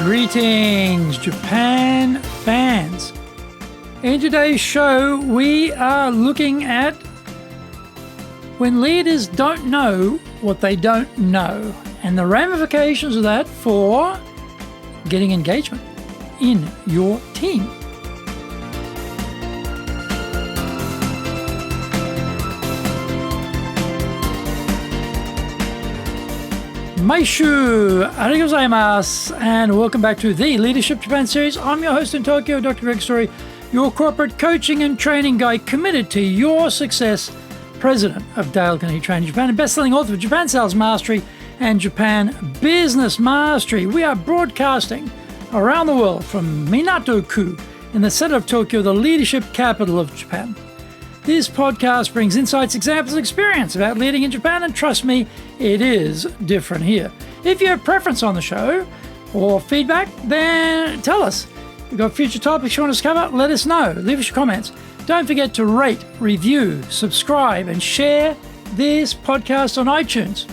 Greetings, Japan fans. In today's show, we are looking at when leaders don't know what they don't know and the ramifications of that for getting engagement in your team. Maishu, arigatou gozaimasu, and welcome back to the Leadership Japan series. I'm your host in Tokyo, Dr. Greg Story, your corporate coaching and training guy committed to your success, president of Dale Carnegie Training Japan, and best-selling author of Japan Sales Mastery and Japan Business Mastery. We are broadcasting around the world from Minato-ku in the center of Tokyo, the leadership capital of Japan. This podcast brings insights, examples, and experience about leading in Japan, and trust me, it is different here. If you have preference on the show or feedback, then tell us. If you've got future topics you want us to cover, let us know. Leave us your comments. Don't forget to rate, review, subscribe, and share this podcast on iTunes.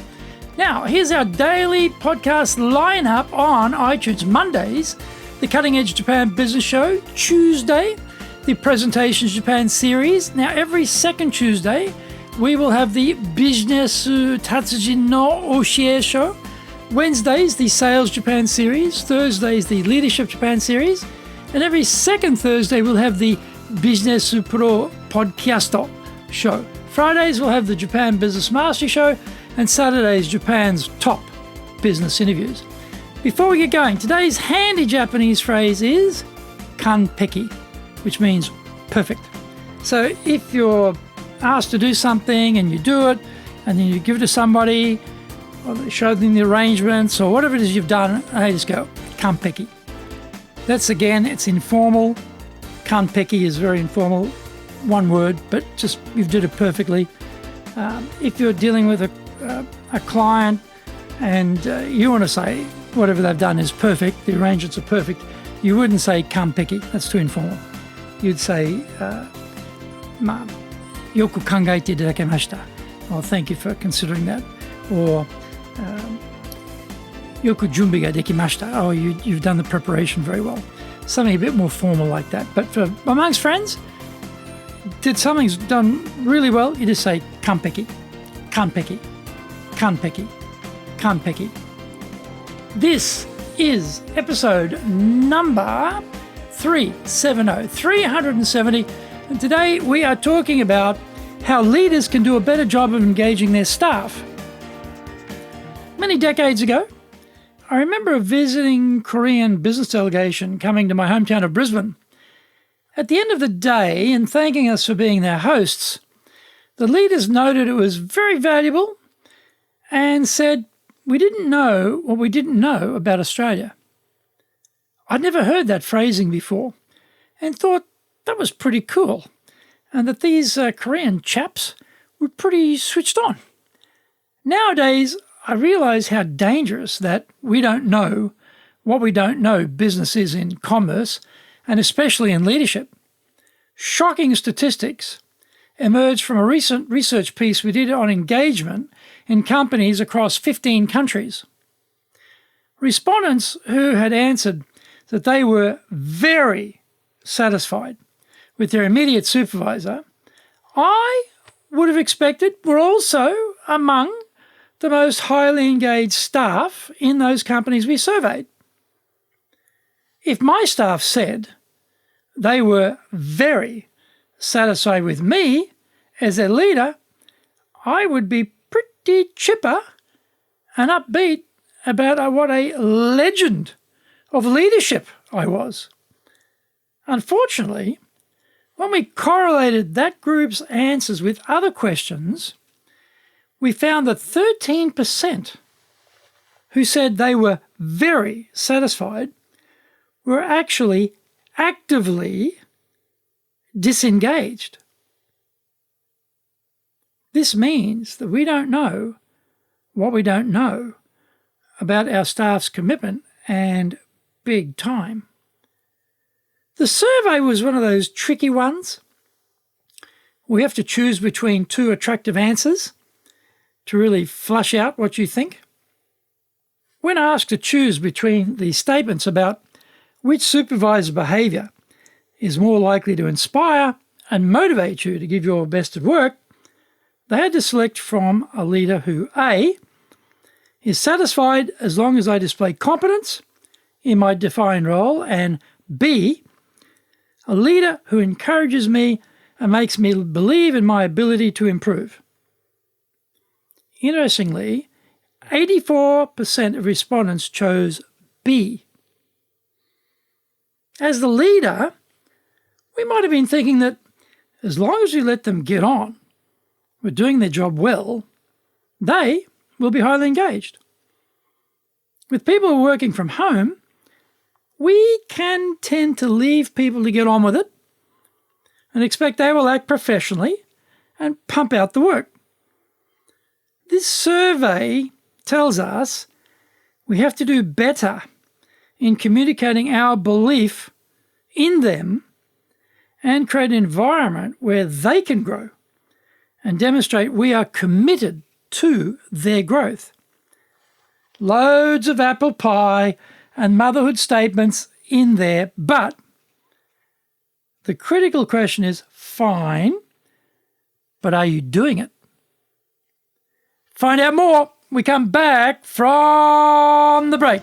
Now, here's our daily podcast lineup on iTunes. Mondays, the Cutting Edge Japan Business Show. Tuesday, the Presentations Japan series. Now, every second Tuesday, we will have the Business Tatsujin no Oshie show. Wednesdays, the Sales Japan series. Thursdays, the Leadership Japan series. And every second Thursday, we'll have the Business Pro Podcast show. Fridays, we'll have the Japan Business Mastery show. And Saturdays, Japan's top business interviews. Before we get going, today's handy Japanese phrase is kanpeki, which means perfect. So if you're asked to do something and you do it, and then you give it to somebody, or show them the arrangements, or whatever it is you've done, they just go, kanpeki. That's, again, it's informal. Kanpeki is very informal, one word, but just you did it perfectly. If you're dealing with a client and you want to say whatever they've done is perfect, the arrangements are perfect, you wouldn't say kanpeki. That's too informal. You'd say, yoku kangaete itadakemashita. Well, thank you for considering that. Or, yoku junbi ga dekimashita. Oh, you've done the preparation very well. Something a bit more formal like that. But for amongst friends, did something's done really well, you just say kanpeki, kanpeki, kanpeki, kanpeki. This is episode number 370, and today we are talking about how leaders can do a better job of engaging their staff. Many decades ago, I remember a visiting Korean business delegation coming to my hometown of Brisbane. At the end of the day, in thanking us for being their hosts, the leaders noted it was very valuable and said we didn't know what we didn't know about Australia. I'd never heard that phrasing before and thought that was pretty cool, and that these Korean chaps were pretty switched on. Nowadays, I realise how dangerous that we don't know what we don't know business is in commerce, and especially in leadership. Shocking statistics emerged from a recent research piece we did on engagement in companies across 15 countries. Respondents who had answered that they were very satisfied with their immediate supervisor, I would have expected were also among the most highly engaged staff in those companies we surveyed. If my staff said they were very satisfied with me as their leader, I would be pretty chipper and upbeat about what a legend of leadership I was. Unfortunately, when we correlated that group's answers with other questions, we found that 13% who said they were very satisfied were actually actively disengaged. This means that we don't know what we don't know about our staff's commitment and big time. The survey was one of those tricky ones. We have to choose between two attractive answers to really flush out what you think. When asked to choose between the statements about which supervisor behaviour is more likely to inspire and motivate you to give your best at work, they had to select from a leader who A, is satisfied as long as I display competence in my defined role, and B, a leader who encourages me and makes me believe in my ability to improve. Interestingly, 84% of respondents chose B. As the leader, we might have been thinking that as long as we let them get on with doing their job well, they will be highly engaged. With people working from home, we can tend to leave people to get on with it and expect they will act professionally and pump out the work. This survey tells us we have to do better in communicating our belief in them and create an environment where they can grow and demonstrate we are committed to their growth. Loads of apple pie and motherhood statements in there, but the critical question is, fine, but are you doing it? Find out more. We come back from the break.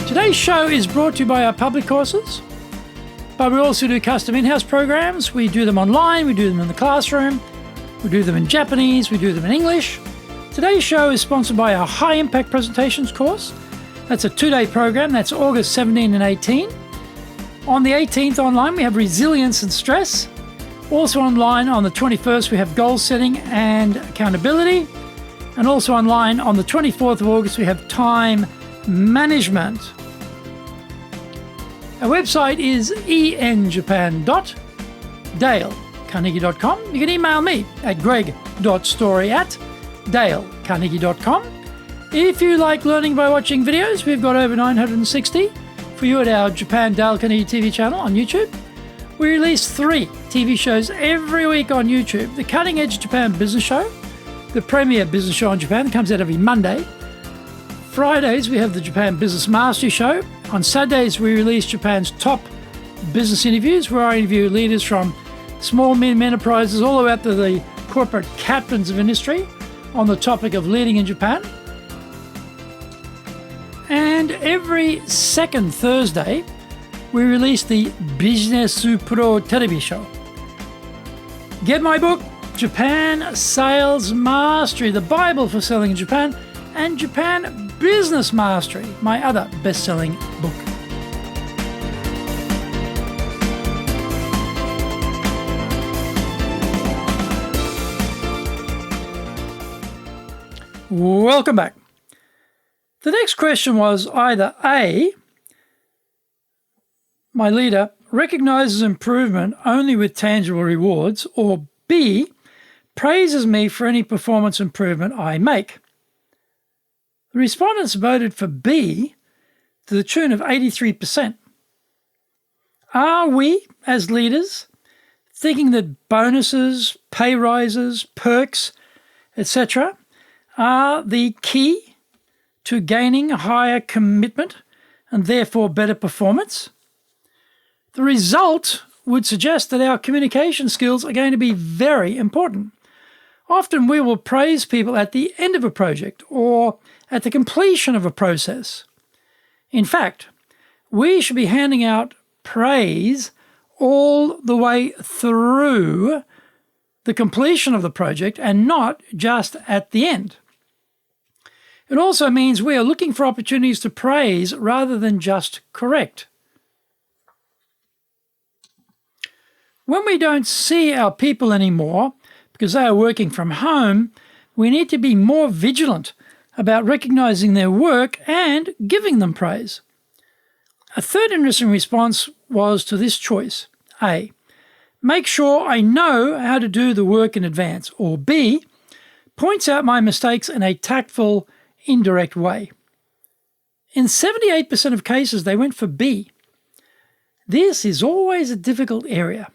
Today's show is brought to you by our public courses, but we also do custom in-house programs. We do them online, we do them in the classroom, we do them in Japanese, we do them in English. Today's show is sponsored by our High Impact Presentations course. That's a 2-day program. That's August 17 and 18. On the 18th online, we have Resilience and Stress. Also online on the 21st, we have Goal Setting and Accountability. And also online on the 24th of August, we have Time Management. Our website is enjapan.dalecarnegie.com. You can email me at greg.story@dalecarnegie.com. If you like learning by watching videos, we've got over 960 for you at our Japan Dale Carnegie TV channel on YouTube. We release 3 TV shows every week on YouTube. The Cutting Edge Japan Business Show, the premier business show in Japan, comes out every Monday. Fridays, we have the Japan Business Mastery Show. On Saturdays, we release Japan's top business interviews, where I interview leaders from small, medium enterprises all the way up to the corporate captains of industry on the topic of leading in Japan. And every second Thursday, we release the Business Pro Television Show. Get my book, Japan Sales Mastery, the Bible for selling in Japan, and Japan Business Mastery, my other best-selling book. Welcome back. The next question was either A, my leader recognizes improvement only with tangible rewards, or B, praises me for any performance improvement I make. The respondents voted for B to the tune of 83%. Are we, as leaders, thinking that bonuses, pay rises, perks, etc. are the key to gaining higher commitment and therefore better performance? The result would suggest that our communication skills are going to be very important. Often we will praise people at the end of a project or at the completion of a process. In fact, we should be handing out praise all the way through the completion of the project and not just at the end. It also means we are looking for opportunities to praise rather than just correct. When we don't see our people anymore because they are working from home, we need to be more vigilant about recognizing their work and giving them praise. A third interesting response was to this choice. A, make sure I know how to do the work in advance. Or B, points out my mistakes in a tactful, indirect way. In 78% of cases, they went for B. This is always a difficult area.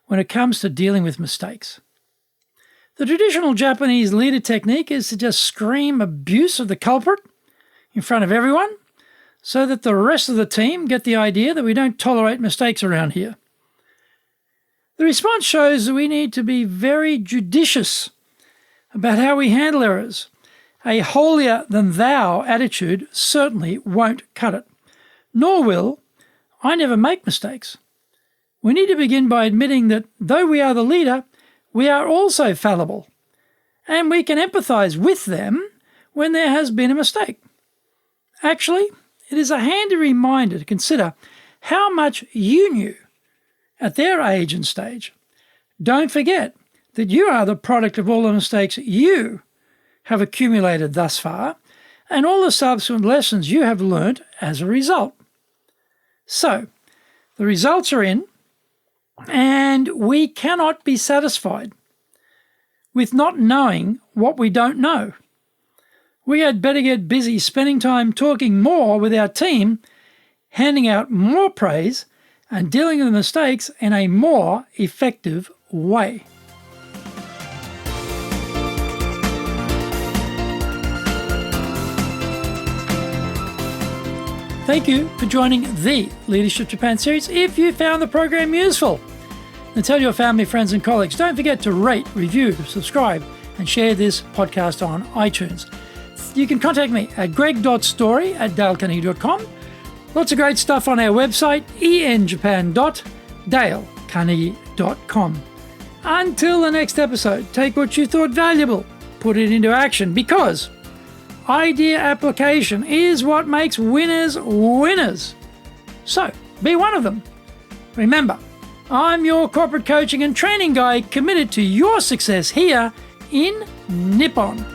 when it comes to dealing with mistakes. The traditional Japanese leader technique is to just scream abuse of the culprit in front of everyone so that the rest of the team get the idea that we don't tolerate mistakes around here. The response shows that we need to be very judicious about how we handle errors. A holier-than-thou attitude certainly won't cut it, nor will I never make mistakes. We need to begin by admitting that though we are the leader, we are also fallible, and we can empathise with them when there has been a mistake. Actually, it is a handy reminder to consider how much you knew at their age and stage. Don't forget that you are the product of all the mistakes you have accumulated thus far and all the subsequent lessons you have learnt as a result. So, the results are in, and we cannot be satisfied with not knowing what we don't know. We had better get busy spending time talking more with our team, handing out more praise, and dealing with mistakes in a more effective way. Thank you for joining the Leadership Japan series. If you found the program useful, then tell your family, friends, and colleagues. Don't forget to rate, review, subscribe, and share this podcast on iTunes. You can contact me at greg.story@dalecarnegie.com. Lots of great stuff on our website, enjapan.dalecarnegie.com. Until the next episode, take what you thought valuable, put it into action, because idea application is what makes winners winners. So, be one of them. Remember, I'm your corporate coaching and training guy committed to your success here in Nippon.